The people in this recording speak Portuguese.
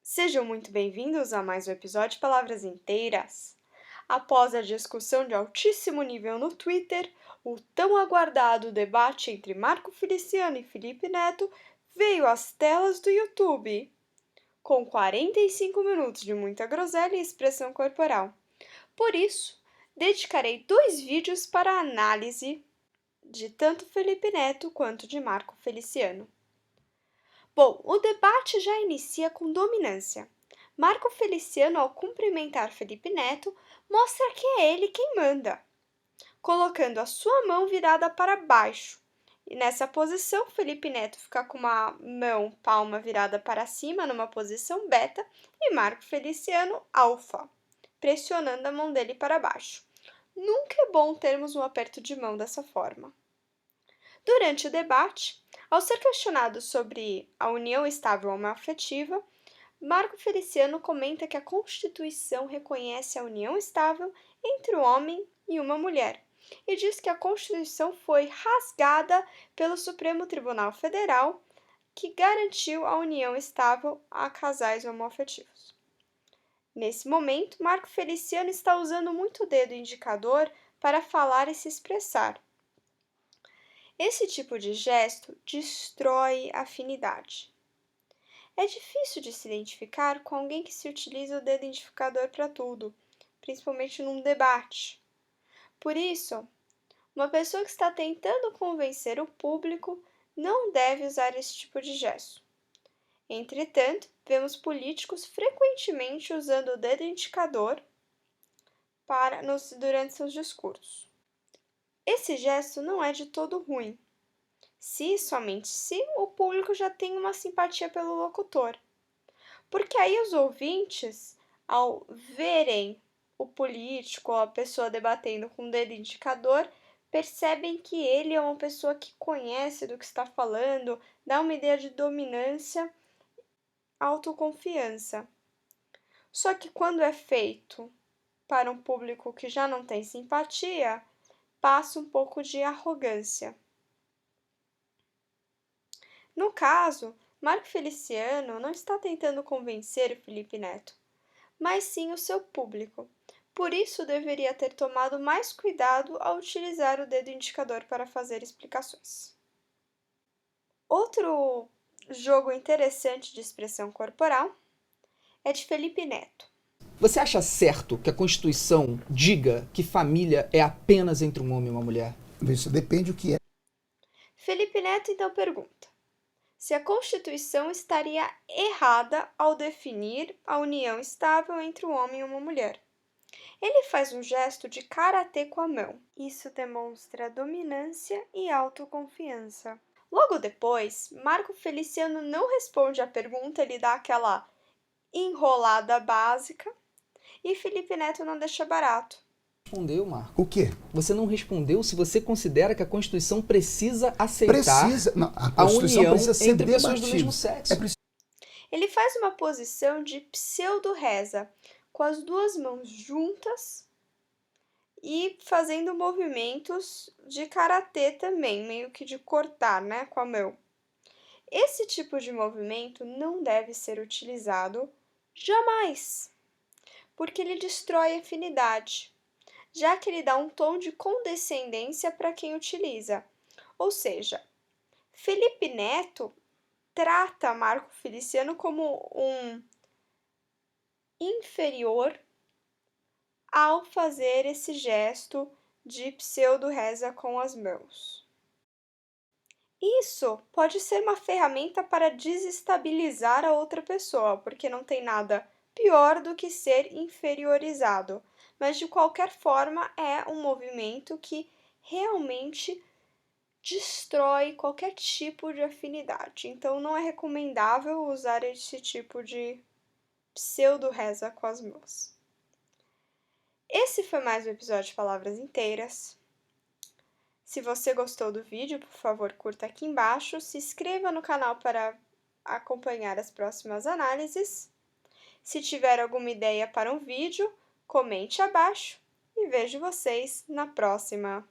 Sejam muito bem-vindos a mais um episódio de Palavras Inteiras. Após a discussão de altíssimo nível no Twitter, o tão aguardado debate entre Marco Feliciano e Felipe Neto veio às telas do YouTube, com 45 minutos de muita groselha e expressão corporal. Por isso, dedicarei 2 vídeos para a análise de tanto Felipe Neto quanto de Marco Feliciano. Bom, o debate já inicia com dominância. Marco Feliciano, ao cumprimentar Felipe Neto, mostra que é ele quem manda, colocando a sua mão virada para baixo. E nessa posição, Felipe Neto fica com uma mão palma virada para cima, numa posição beta, e Marco Feliciano alfa, pressionando a mão dele para baixo. Nunca é bom termos um aperto de mão dessa forma. Durante o debate, ao ser questionado sobre a união estável homoafetiva, Marco Feliciano comenta que a Constituição reconhece a união estável entre um homem e uma mulher e diz que a Constituição foi rasgada pelo Supremo Tribunal Federal, que garantiu a união estável a casais homoafetivos. Nesse momento, Marco Feliciano está usando muito o dedo indicador para falar e se expressar. Esse tipo de gesto destrói a afinidade. É difícil de se identificar com alguém que se utiliza o dedo indicador para tudo, principalmente num debate. Por isso, uma pessoa que está tentando convencer o público não deve usar esse tipo de gesto. Entretanto, vemos políticos frequentemente usando o dedo indicador durante seus discursos. Esse gesto não é de todo ruim, se somente se o público já tem uma simpatia pelo locutor. Porque aí os ouvintes, ao verem o político ou a pessoa debatendo com o dedo indicador, percebem que ele é uma pessoa que conhece do que está falando, dá uma ideia de dominância, autoconfiança. Só que quando é feito para um público que já não tem simpatia, passa um pouco de arrogância. No caso, Marco Feliciano não está tentando convencer o Felipe Neto, mas sim o seu público. Por isso, deveria ter tomado mais cuidado ao utilizar o dedo indicador para fazer explicações. Outro jogo interessante de expressão corporal é de Felipe Neto. Você acha certo que a Constituição diga que família é apenas entre um homem e uma mulher? Isso depende do que é. Felipe Neto então pergunta se a Constituição estaria errada ao definir a união estável entre um homem e uma mulher. Ele faz um gesto de karatê com a mão. Isso demonstra dominância e autoconfiança. Logo depois, Marco Feliciano não responde à pergunta, ele dá aquela enrolada básica e Felipe Neto não deixa barato. Respondeu, Marco. O quê? Você não respondeu se você considera que a Constituição precisa aceitar Não, a a Constituição união precisa ser entre pessoas do debatida. mesmo sexo. Ele faz uma posição de pseudo-reza, com as duas mãos juntas e fazendo movimentos de karatê também, meio que de cortar, né, com a mão. Esse tipo de movimento não deve ser utilizado jamais, porque ele destrói a afinidade, já que ele dá um tom de condescendência para quem utiliza. Ou seja, Felipe Neto trata Marco Feliciano como um inferior ao fazer esse gesto de pseudo-reza com as mãos. Isso pode ser uma ferramenta para desestabilizar a outra pessoa, porque não tem nada pior do que ser inferiorizado, mas de qualquer forma é um movimento que realmente destrói qualquer tipo de afinidade. Então não é recomendável usar esse tipo de pseudo-reza com as mãos. Esse foi mais um episódio de Palavras Inteiras. Se você gostou do vídeo, por favor, curta aqui embaixo, se inscreva no canal para acompanhar as próximas análises. Se tiver alguma ideia para um vídeo, comente abaixo e vejo vocês na próxima.